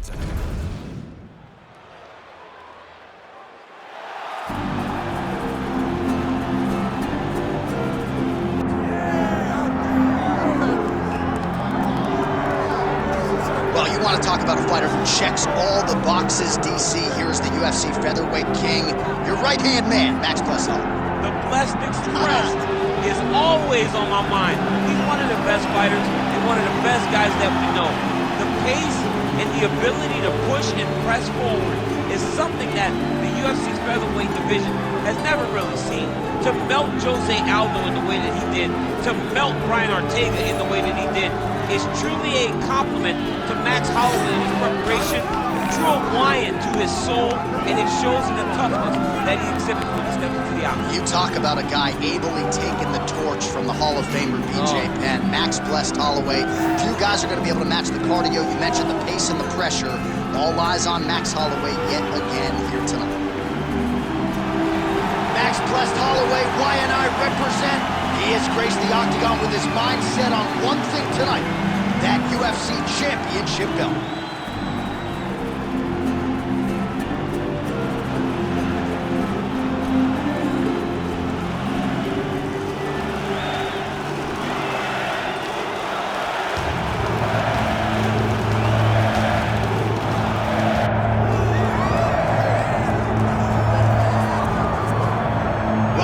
contact. Well, you want to talk about a fighter who checks all the boxes, DC. Here's the UFC featherweight king, your right-hand man, Max Bledsoe. The Blessed Express is always on my mind. He's one of the best fighters and one of the best guys that we know. The pace and the ability to push and press forward is something that the UFC's featherweight division has never really seen. To melt Jose Aldo in the way that he did, to melt Brian Ortega in the way that he did, is truly a compliment to Max Holloway in his preparation. Drew a lion to his soul, and it shows in the toughness that he exhibits when he steps into the octagon. You talk about a guy ably taking the torch from the Hall of Famer BJ Penn. Max blessed Holloway. Few guys are going to be able to match the cardio. You mentioned the pace and the pressure. All eyes on Max Holloway yet again here tonight. Max blessed Holloway, Y&I represent. He has graced the octagon with his mind set on one thing tonight, that UFC championship belt.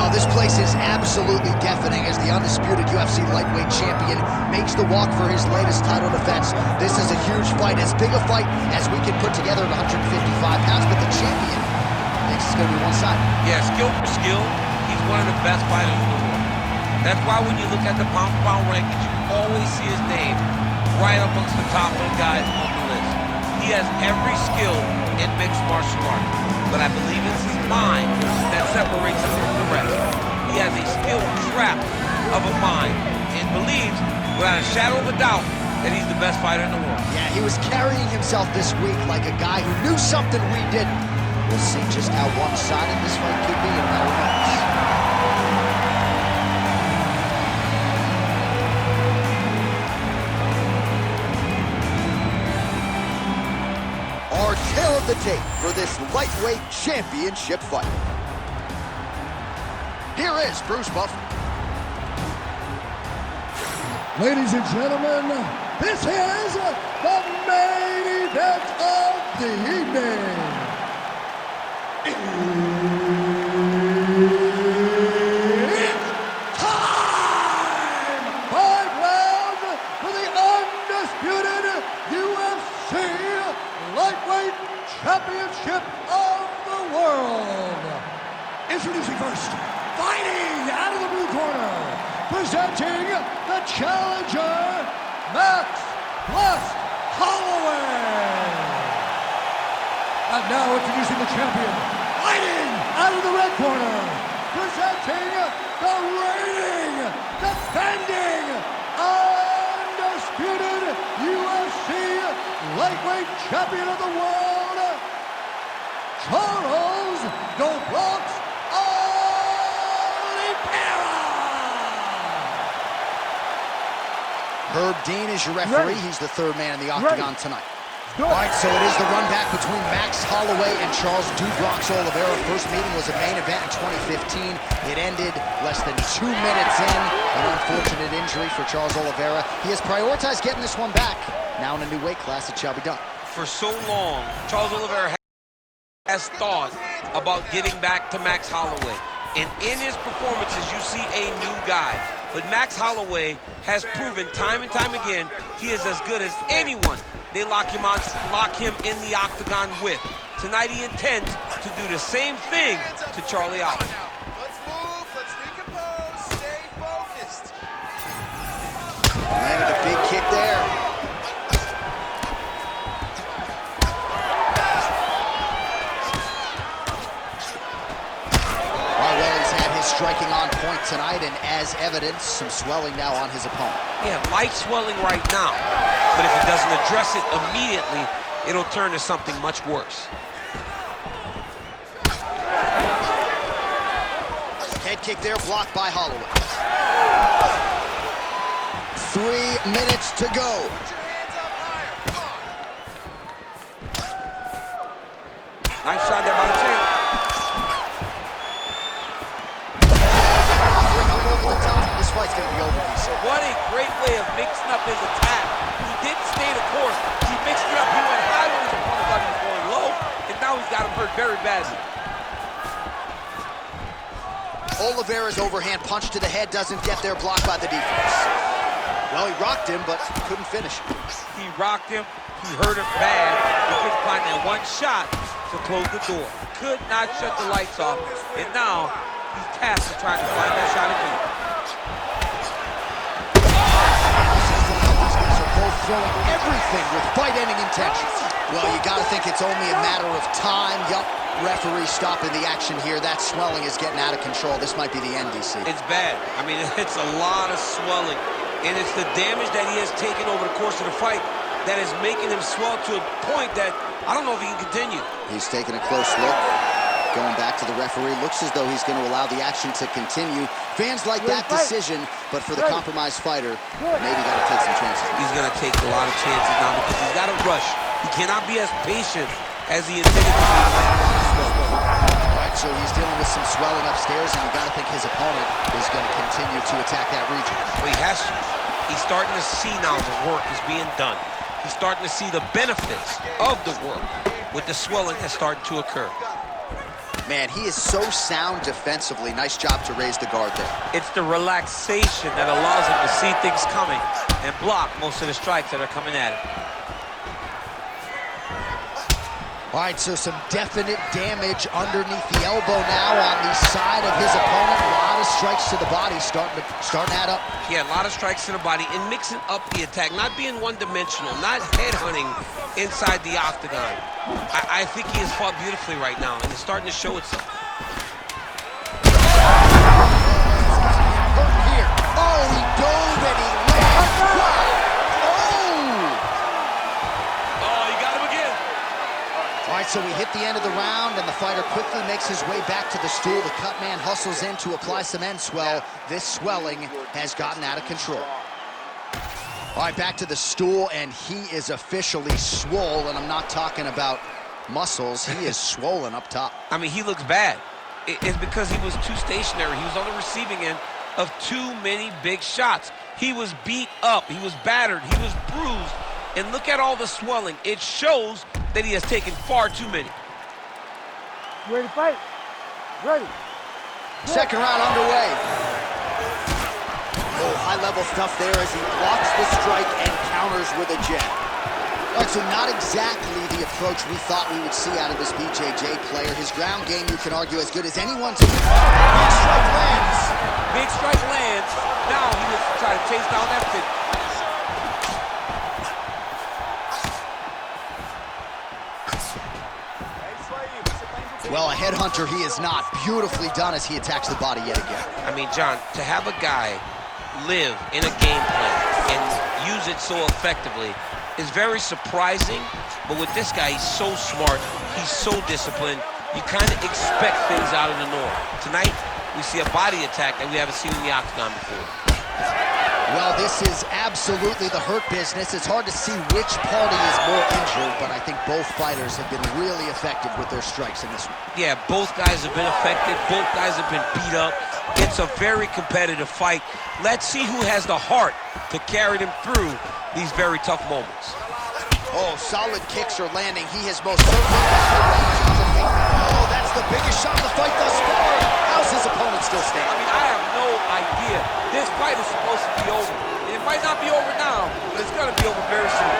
This place is absolutely deafening as the undisputed UFC lightweight champion makes the walk for his latest title defense. This is a huge fight, as big a fight as we can put together at 155 pounds, but the champion thinks it's going to be one-sided. Yeah, skill for skill, he's one of the best fighters in the world. That's why when you look at the pound-for-pound rankings, you always see his name right up amongst the top of the guys on the list. He has every skill in mixed martial arts, but I believe it's his mind that separates him from the rest. He has a skill trap of a mind and believes, without a shadow of a doubt, that he's the best fighter in the world. Yeah, he was carrying himself this week like a guy who knew something we didn't. We'll see just how one-sided this fight could be in a matter of minutes. Our tail of the tape for this lightweight championship fight. Here is Bruce Buffer. Ladies and gentlemen, this is the main event of the evening. It's time! 5 rounds for the undisputed UFC Lightweight Championship of the world. Introducing first, fighting out of the blue corner, presenting the challenger, Max Blessed Holloway. And now introducing the champion, fighting out of the red corner, presenting the reigning, defending, undisputed UFC lightweight champion of the world, Charles Doblox Oliveira. Herb Dean is your referee. He's the third man in the octagon tonight. All right, so it is the run back between Max Holloway and Charles Doblox Oliveira. First meeting was a main event in 2015. It ended less than 2 minutes in. An unfortunate injury for Charles Oliveira. He has prioritized getting this one back. Now in a new weight class, it shall be done. For so long, Charles Oliveira has thought about getting back to Max Holloway. And in his performances, you see a new guy. But Max Holloway has proven time and time again he is as good as anyone they lock him in the octagon with. Tonight he intends to do the same thing to Charlie Allen. Let's move, let's recompose, stay focused. Landed a big kick there. He's had his striking on point tonight, and as evidence, some swelling now on his opponent. Yeah, light swelling right now, but if he doesn't address it immediately, it'll turn to something much worse. Head kick there, blocked by Holloway. 3 minutes to go. Nice shot there by the champ. Over the top. This fight's gonna be over, DC. What a great way of mixing up his attack. He didn't stay the course. He mixed it up. He went high when his opponent thought he was going low, and now he's got him hurt very badly. Oliveira's overhand punch to the head doesn't get there, blocked by the defense. Well, he rocked him, but couldn't finish. He rocked him. He hurt him bad. He couldn't find that one shot to close the door. Could not shut the lights off, and now he's tasked with trying to find that shot again. These guys are both throwing everything with fight-ending intentions. Well, you gotta think it's only a matter of time. Yup, referee stopping the action here. That swelling is getting out of control. This might be the end, DC. It's bad. I mean, it's a lot of swelling, and it's the damage that he has taken over the course of the fight that is making him swell to a point that I don't know if he can continue. He's taking a close look. Going back to the referee, looks as though he's going to allow the action to continue. Fans like that decision, but for the compromised fighter, maybe got to take some chances. He's going to take a lot of chances now because he's got to rush. He cannot be as patient as he intended to be. All right, so he's dealing with some swelling upstairs, and you got to think his opponent is going to continue to attack that region. Well, he has to. He's starting to see now the work is being done. He's starting to see the benefits of the work with the swelling that's starting to occur. Man, he is so sound defensively. Nice job to raise the guard there. It's the relaxation that allows him to see things coming and block most of the strikes that are coming at him. All right, so some definite damage underneath the elbow now on the side of his opponent. A lot of strikes to the body starting to add up. Yeah, a lot of strikes to the body and mixing up the attack, not being one-dimensional, not headhunting inside the octagon. I think he has fought beautifully right now, and it's starting to show itself. Here. Oh, he dove and he landed. Oh, he got him again. All right, so we hit the end of the round, and the fighter quickly makes his way back to the stool. The cut man hustles in to apply some end swell. This swelling has gotten out of control. All right, back to the stool, and he is officially swole, and I'm not talking about muscles. He is swollen up top. I mean, he looks bad. It's because he was too stationary. He was on the receiving end of too many big shots. He was beat up. He was battered. He was bruised. And look at all the swelling. It shows that he has taken far too many. Ready to fight? Ready. Second round underway. Oh, high-level stuff there as he blocks the strike and counters with a jab. All right, so not exactly the approach we thought we would see out of this BJJ player. His ground game, you can argue, as good as anyone's. Big strike lands. Big strike lands. Now he looks to try to chase down that finish. Well, a headhunter he is not. Beautifully done as he attacks the body yet again. I mean, John, to have a guy live in a game plan and use it so effectively is very surprising, but with this guy, he's so smart, he's so disciplined, you kind of expect things out of the norm. Tonight, we see a body attack that we haven't seen in the octagon before. Well, this is absolutely the hurt business. It's hard to see which party is more injured, but I think both fighters have been really effective with their strikes in this one. Yeah, both guys have been affected. Both guys have been beat up. It's a very competitive fight. Let's see who has the heart to carry them through these very tough moments. Oh, solid kicks are landing. He has most certainly. Oh, that's the biggest shot of the fight thus far. How's his opponent still I standing? mean, I have no idea. This fight is supposed to be over. It might not be over now, but it's going to be over very soon.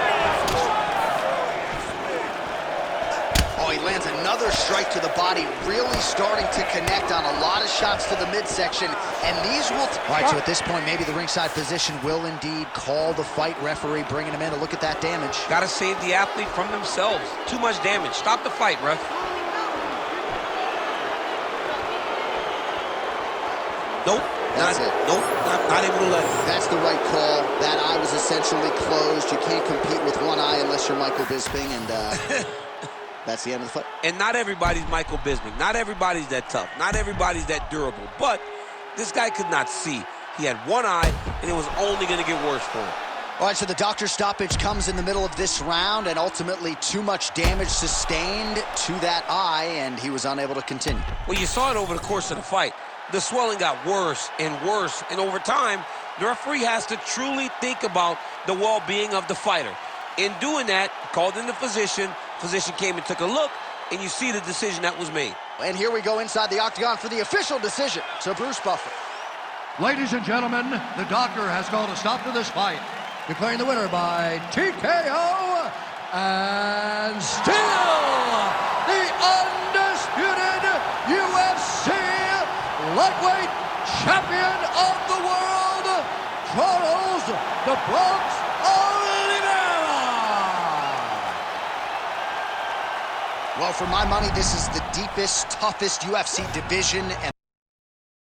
Oh, he lands another strike to the body, really starting to connect on a lot of shots to the midsection, and these will... All right, so at this point, maybe the ringside physician will indeed call the fight referee, bringing him in to look at that damage. Got to save the athlete from themselves. Too much damage. Stop the fight, ref. Nope. That's it. Nope. Not able to let it. That's the right call. That eye was essentially closed. You can't compete with one eye unless you're Michael Bisping, and that's the end of the fight. And not everybody's Michael Bisping. Not everybody's that tough. Not everybody's that durable. But this guy could not see. He had one eye, and it was only going to get worse for him. All right, so the doctor's stoppage comes in the middle of this round, and ultimately too much damage sustained to that eye, and he was unable to continue. Well, you saw it over the course of the fight. The swelling got worse and worse, and over time, the referee has to truly think about the well-being of the fighter. In doing that, called in the physician came and took a look, and you see the decision that was made. And here we go inside the octagon for the official decision to Bruce Buffer. Ladies and gentlemen, the doctor has called a stop to this fight, declaring the winner by TKO, and still the undisputed UFC lightweight champion of the world, Charles "The Bronx" Oliveira. Well, for my money, this is the deepest, toughest UFC division. And